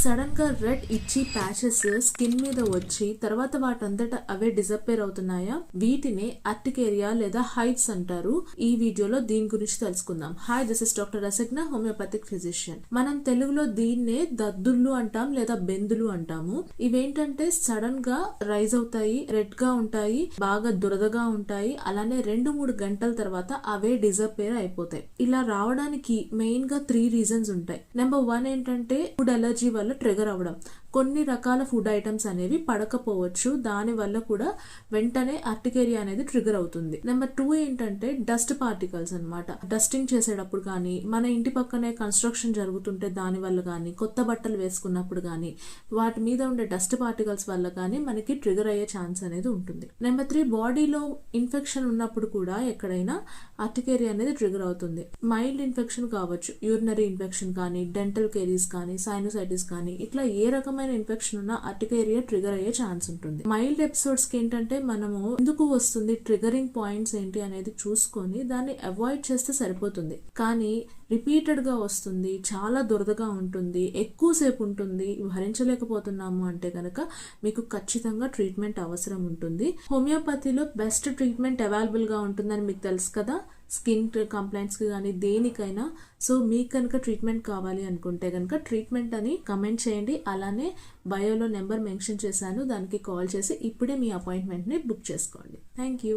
Sudden గా red ఇచ్చి patches skin మీద వచ్చి తర్వాత వాటంతటా అవే డిసప్పేర్ అవుతున్నాయా? వీటిని అర్టికేరియా లేదా హైట్స్ అంటారు. ఈ వీడియోలో దీని గురించి తెలుసుకుందాం. Hi, this is doctor Rasagna, homeopathic physician. మనం తెలుగులో దీన్నే దద్దుళ్ళు అంటాం లేదా బెందులు అంటాము. ఇవేంటంటే సడన్ గా రైజ్ అవుతాయి, రెడ్ గా ఉంటాయి, బాగా దురదగా ఉంటాయి. అలానే 2-3 గంటల తర్వాత అవే డిసప్పేర్ అయిపోతాయి. ఇలా రావడానికి మెయిన్ గా 3 రీజన్స్ ఉంటాయి. నెంబర్ 1 ఏంటంటే ఫుడ్ అలర్జీ వల్ల ట్రిగర్ అవ్వడం. కొన్ని రకాల ఫుడ్ ఐటమ్స్ అనేవి పడకపోవచ్చు, దాని వల్ల కూడా వెంటనే అర్టికేరియా అనేది ట్రిగర్ అవుతుంది. నెంబర్ 2 ఏంటంటే డస్ట్ పార్టికల్స్ అన్నమాట. డస్టింగ్ చేసేటప్పుడు కానీ, మన ఇంటి పక్కనే కన్స్ట్రక్షన్ జరుగుతుంటే దాని వల్ల కానీ, కొత్త బట్టలు వేసుకున్నప్పుడు కానీ, వాటి మీద ఉండే డస్ట్ పార్టికల్స్ వల్ల కానీ మనకి ట్రిగర్ అయ్యే ఛాన్స్ అనేది ఉంటుంది. నెంబర్ 3, బాడీలో ఇన్ఫెక్షన్ ఉన్నప్పుడు కూడా ఎక్కడైనా అర్టికేరియా అనేది ట్రిగర్ అవుతుంది. మైల్డ్ ఇన్ఫెక్షన్ కావచ్చు, యూరినరీ ఇన్ఫెక్షన్ కానీ, డెంటల్ కేరీస్ కానీ, సైనోసైటిస్ కానీ, ఇట్లా ఏ రకమైన ఇన్ఫెక్షన్ ఉన్న అర్టికేరియా ట్రిగర్ అయ్యే ఛాన్స్ ఉంటుంది. మైల్డ్ ఎపిసోడ్స్ కి ఏంటంటే మనము ఎందుకు వస్తుంది, ట్రిగరింగ్ పాయింట్స్ ఏంటి అనేది చూసుకొని దాన్ని అవాయిడ్ చేస్తే సరిపోతుంది. కానీ రిపీటెడ్ గా వస్తుంది, చాలా దురదగా ఉంటుంది, ఎక్కువసేపు ఉంటుంది, భరించలేకపోతున్నాము అంటే కనుక మీకు ఖచ్చితంగా ట్రీట్మెంట్ అవసరం ఉంటుంది. హోమియోపతిలో బెస్ట్ ట్రీట్మెంట్ అవైలబుల్ గా ఉంటుందని మీకు తెలుసు కదా, స్కిన్ కంప్లైంట్స్ కి కానీ దేనికైనా. సో మీకు కనుక ట్రీట్మెంట్ కావాలి అనుకుంటే కనుక ట్రీట్మెంట్ అని కమెంట్ చేయండి. అలానే బయోలో నెంబర్ మెన్షన్ చేశాను, దానికి కాల్ చేసి ఇప్పుడే మీ అపాయింట్మెంట్ ని బుక్ చేసుకోండి. Thank you.